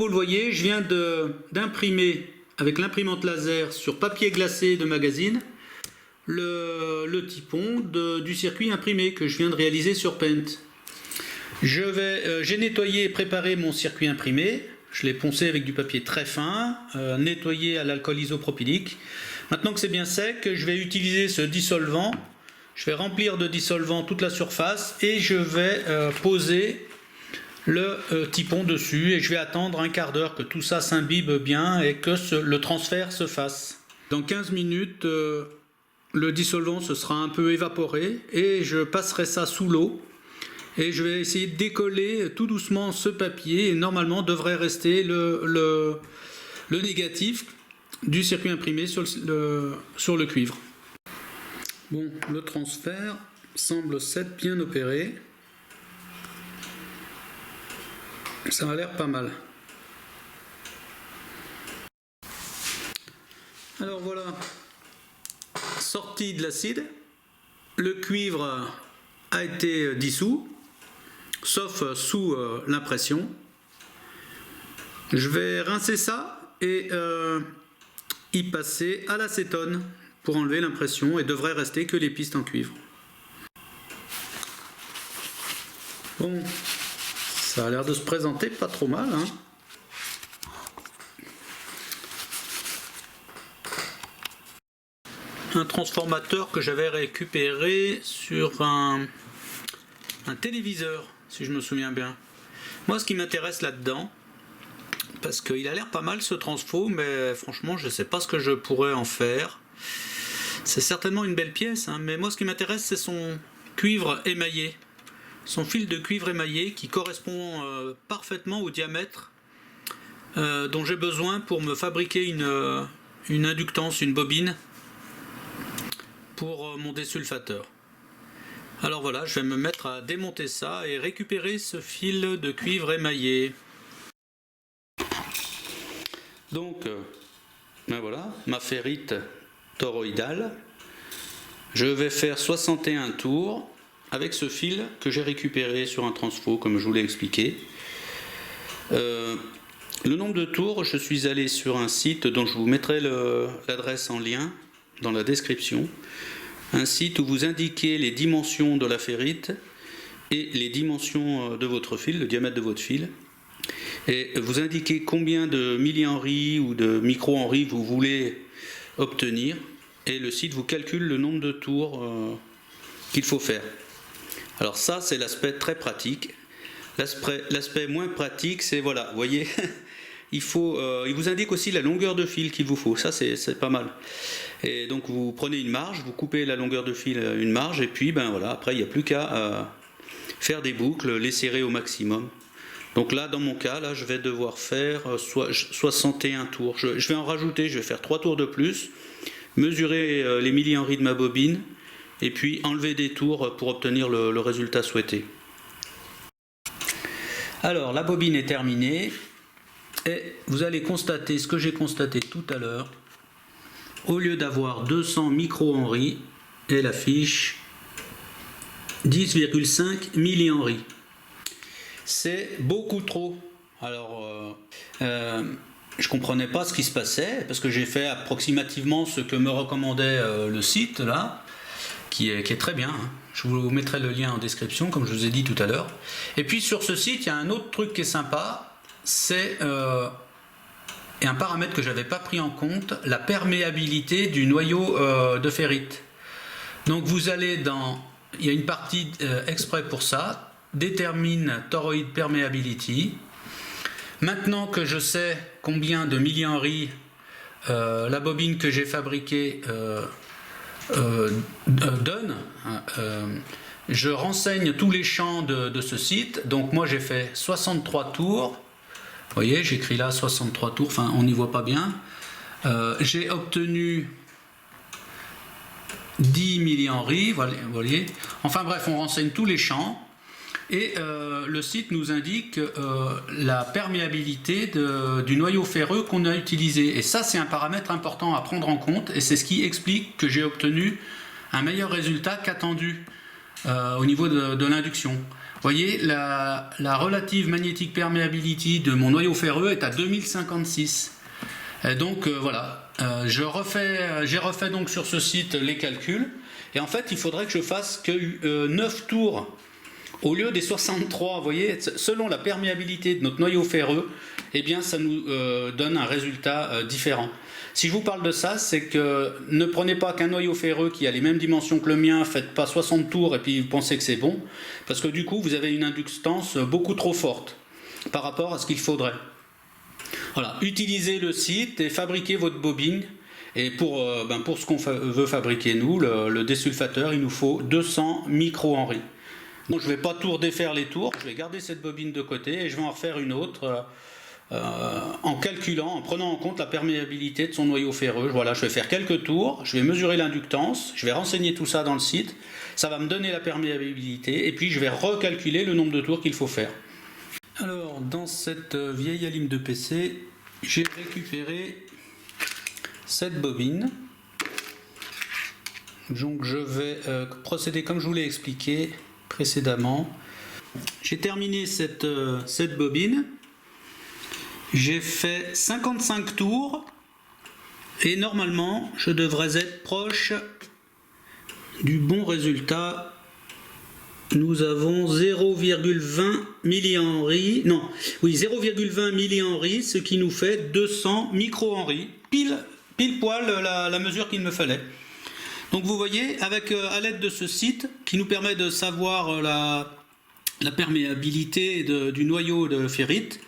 vous le voyez, je viens d'imprimer avec l'imprimante laser sur papier glacé de magazine le typon du circuit imprimé que je viens de réaliser sur Paint. J'ai nettoyé et préparé mon circuit imprimé. Je l'ai poncé avec du papier très fin, nettoyé à l'alcool isopropylique. Maintenant que c'est bien sec, je vais utiliser ce dissolvant. Je vais remplir de dissolvant toute la surface et je vais poser le typon dessus et je vais attendre un quart d'heure que tout ça s'imbibe bien et que le transfert se fasse. Dans 15 minutes, le dissolvant se sera un peu évaporé et je passerai ça sous l'eau. Et je vais essayer de décoller tout doucement ce papier et normalement devrait rester le négatif du circuit imprimé sur le cuivre. Bon, le transfert semble s'être bien opéré. Ça a l'air pas mal. Alors voilà, sorti de l'acide, le cuivre a été dissous. Sauf sous l'impression. Je vais rincer ça et y passer à l'acétone pour enlever l'impression et devrait rester que les pistes en cuivre. Bon, ça a l'air de se présenter pas trop mal, hein. Un transformateur que j'avais récupéré sur un téléviseur, si je me souviens bien. Moi, ce qui m'intéresse là-dedans, parce qu'il a l'air pas mal ce transfo, mais franchement, je ne sais pas ce que je pourrais en faire. C'est certainement une belle pièce, hein, mais moi, ce qui m'intéresse, c'est son cuivre émaillé. Son fil de cuivre émaillé qui correspond parfaitement au diamètre dont j'ai besoin pour me fabriquer une inductance, une bobine, pour mon désulfateur. Alors voilà, je vais me mettre à démonter ça et récupérer ce fil de cuivre émaillé. Donc, ben voilà, ma ferrite toroïdale. Je vais faire 61 tours avec ce fil que j'ai récupéré sur un transfo, comme je vous l'ai expliqué. Le nombre de tours, je suis allé sur un site dont je vous mettrai l'adresse en lien dans la description. Un site où vous indiquez les dimensions de la ferrite et les dimensions de votre fil, le diamètre de votre fil. Et vous indiquez combien de millihenry ou de microhenry vous voulez obtenir. Et le site vous calcule le nombre de tours qu'il faut faire. Alors ça, c'est l'aspect très pratique. L'aspect moins pratique, c'est voilà, vous voyez, il vous indique aussi la longueur de fil qu'il vous faut. Ça, c'est pas mal. Et donc vous prenez une marge, vous coupez la longueur de fil une marge, et puis ben voilà, après il n'y a plus qu'à faire des boucles, les serrer au maximum. Donc là, dans mon cas, là, je vais devoir faire 61 tours. Je vais en rajouter, je vais faire 3 tours de plus, mesurer les millihenry de ma bobine, et puis enlever des tours pour obtenir le résultat souhaité. Alors, la bobine est terminée, et vous allez constater ce que j'ai constaté tout à l'heure. Au lieu d'avoir 200 microhenry, elle affiche 10,5 millihenry. C'est beaucoup trop. Alors, je comprenais pas ce qui se passait, parce que j'ai fait approximativement ce que me recommandait le site, là, qui est très bien, hein. Je vous mettrai le lien en description, comme je vous ai dit tout à l'heure. Et puis sur ce site, il y a un autre truc qui est sympa, c'est... et un paramètre que je n'avais pas pris en compte, la perméabilité du noyau de ferrite. Donc vous allez dans, il y a une partie exprès pour ça, détermine toroid permeability. Maintenant que je sais combien de millihenry la bobine que j'ai fabriquée donne, je renseigne tous les champs de ce site. Donc moi j'ai fait 63 tours. Vous voyez, j'écris là 63 tours, enfin on n'y voit pas bien. J'ai obtenu 10 millihenry, vous voyez. Enfin bref, on renseigne tous les champs. Et le site nous indique la perméabilité du noyau ferreux qu'on a utilisé. Et ça, c'est un paramètre important à prendre en compte. Et c'est ce qui explique que j'ai obtenu un meilleur résultat qu'attendu au niveau de l'induction. voyez, la relative magnetic permeability de mon noyau ferreux est à 2056. Et donc voilà, j'ai refait donc sur ce site les calculs. Et en fait, il faudrait que je fasse que 9 tours au lieu des 63. Vous voyez, selon la perméabilité de notre noyau ferreux, eh bien, ça nous donne un résultat différent. Si je vous parle de ça, c'est que ne prenez pas qu'un noyau ferreux qui a les mêmes dimensions que le mien, faites pas 60 tours et puis vous pensez que c'est bon, parce que du coup, vous avez une inductance beaucoup trop forte par rapport à ce qu'il faudrait. Voilà, utilisez le site et fabriquez votre bobine. Et pour ce qu'on veut fabriquer, nous, le désulfateur, il nous faut 200 micro-henry. Donc je ne vais pas tout redéfaire les tours, je vais garder cette bobine de côté et je vais en refaire une autre en calculant, en prenant en compte la perméabilité de son noyau ferreux. Voilà, je vais faire quelques tours, je vais mesurer l'inductance, je vais renseigner tout ça dans le site, ça va me donner la perméabilité et puis je vais recalculer le nombre de tours qu'il faut faire. Alors, dans cette vieille alim de PC, j'ai récupéré cette bobine. Donc je vais procéder comme je vous l'ai expliqué précédemment. J'ai terminé cette bobine. J'ai fait 55 tours et normalement je devrais être proche du bon résultat. Nous avons 0,20 millihenry, non, oui 0,20 millihenry, ce qui nous fait 200 micro-henry, pile poil la mesure qu'il me fallait. Donc vous voyez, avec à l'aide de ce site qui nous permet de savoir la perméabilité du noyau de ferrite,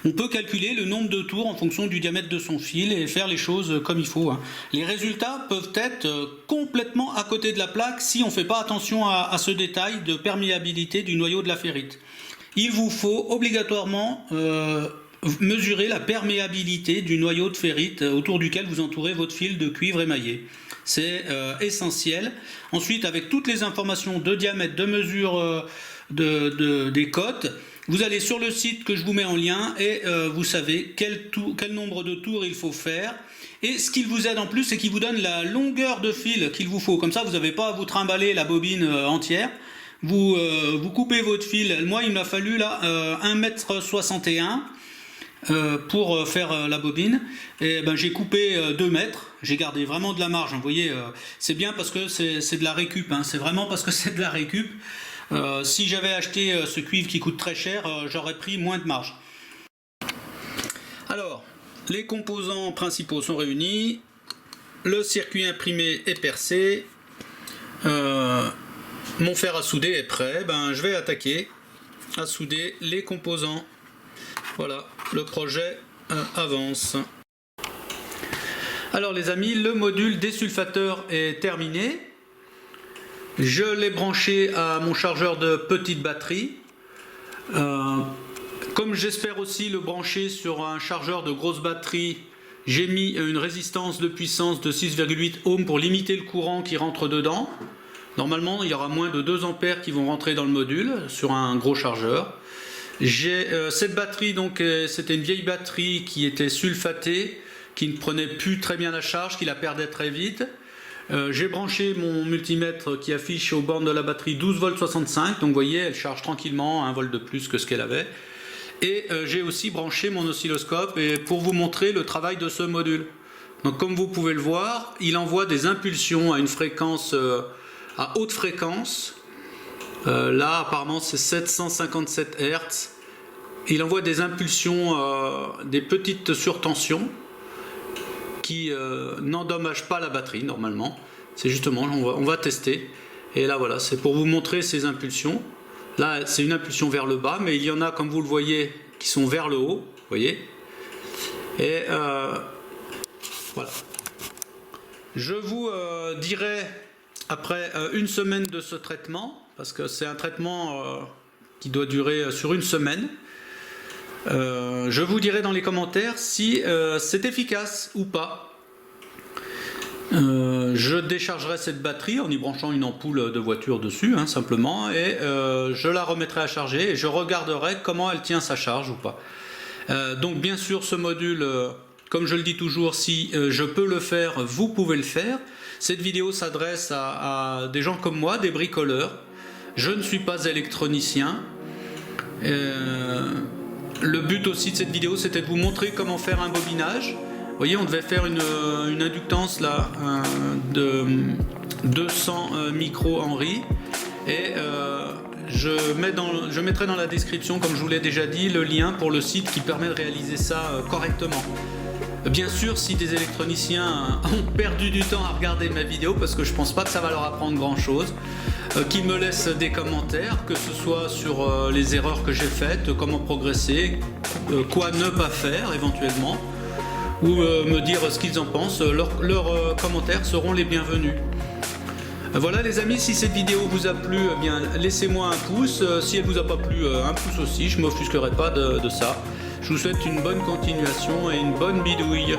on peut calculer le nombre de tours en fonction du diamètre de son fil et faire les choses comme il faut. Les résultats peuvent être complètement à côté de la plaque si on ne fait pas attention à ce détail de perméabilité du noyau de la ferrite. Il vous faut obligatoirement mesurer la perméabilité du noyau de ferrite autour duquel vous entourez votre fil de cuivre émaillé. C'est essentiel. Ensuite, avec toutes les informations de diamètre, de mesure des cotes, vous allez sur le site que je vous mets en lien et vous savez quel nombre de tours il faut faire. Et ce qu'il vous aide en plus, c'est qu'il vous donne la longueur de fil qu'il vous faut. Comme ça, vous n'avez pas à vous trimballer la bobine entière. Vous coupez votre fil. Moi, il m'a fallu là 1,61 m pour faire la bobine. Et j'ai coupé 2 mètres. J'ai gardé vraiment de la marge. Vous voyez, c'est bien parce que c'est de la récup. C'est vraiment parce que c'est de la récup. Si j'avais acheté ce cuivre qui coûte très cher, j'aurais pris moins de marge. Alors, les composants principaux sont réunis, le circuit imprimé est percé, mon fer à souder est prêt, je vais attaquer à souder les composants. Voilà, le projet avance. Alors les amis, le module désulfateur est terminé. Je l'ai branché à mon chargeur de petite batterie. Comme j'espère aussi le brancher sur un chargeur de grosse batterie, j'ai mis une résistance de puissance de 6,8 ohms pour limiter le courant qui rentre dedans. Normalement, il y aura moins de 2 ampères qui vont rentrer dans le module sur un gros chargeur. J'ai cette batterie, donc c'était une vieille batterie qui était sulfatée, qui ne prenait plus très bien la charge, qui la perdait très vite. J'ai branché mon multimètre qui affiche aux bornes de la batterie 12 volts 65, donc vous voyez, elle charge tranquillement 1 volt de plus que ce qu'elle avait. Et j'ai aussi branché mon oscilloscope pour vous montrer le travail de ce module. Donc comme vous pouvez le voir, il envoie des impulsions à une fréquence à haute fréquence. Là apparemment c'est 757 Hz. Il envoie des impulsions, des petites surtensions qui n'endommagent pas la batterie normalement. C'est justement, on va tester. Et là voilà, c'est pour vous montrer ces impulsions. Là c'est une impulsion vers le bas, mais il y en a, comme vous le voyez, qui sont vers le haut. Vous voyez. Et voilà. Je vous dirai après une semaine de ce traitement, parce que c'est un traitement qui doit durer sur une semaine. Je vous dirai dans les commentaires si c'est efficace ou pas. Je déchargerai cette batterie en y branchant une ampoule de voiture dessus, simplement, et je la remettrai à charger et je regarderai comment elle tient sa charge ou pas. Donc bien sûr ce module, comme je le dis toujours, si je peux le faire, vous pouvez le faire. Cette vidéo s'adresse à des gens comme moi, des bricoleurs, Je ne suis pas électronicien. Le but aussi de cette vidéo, c'était de vous montrer comment faire un bobinage. Vous voyez, on devait faire une inductance là de 200 micro-henry. Et je mettrai dans la description, comme je vous l'ai déjà dit, le lien pour le site qui permet de réaliser ça correctement. Bien sûr, si des électroniciens ont perdu du temps à regarder ma vidéo, parce que je pense pas que ça va leur apprendre grand chose, qu'ils me laissent des commentaires, que ce soit sur les erreurs que j'ai faites, comment progresser, quoi ne pas faire éventuellement, ou me dire ce qu'ils en pensent. Leurs commentaires seront les bienvenus. Voilà les amis, si cette vidéo vous a plu, eh bien laissez-moi un pouce. Si elle vous a pas plu, un pouce aussi, je m'offusquerai pas de ça. Je vous souhaite une bonne continuation et une bonne bidouille.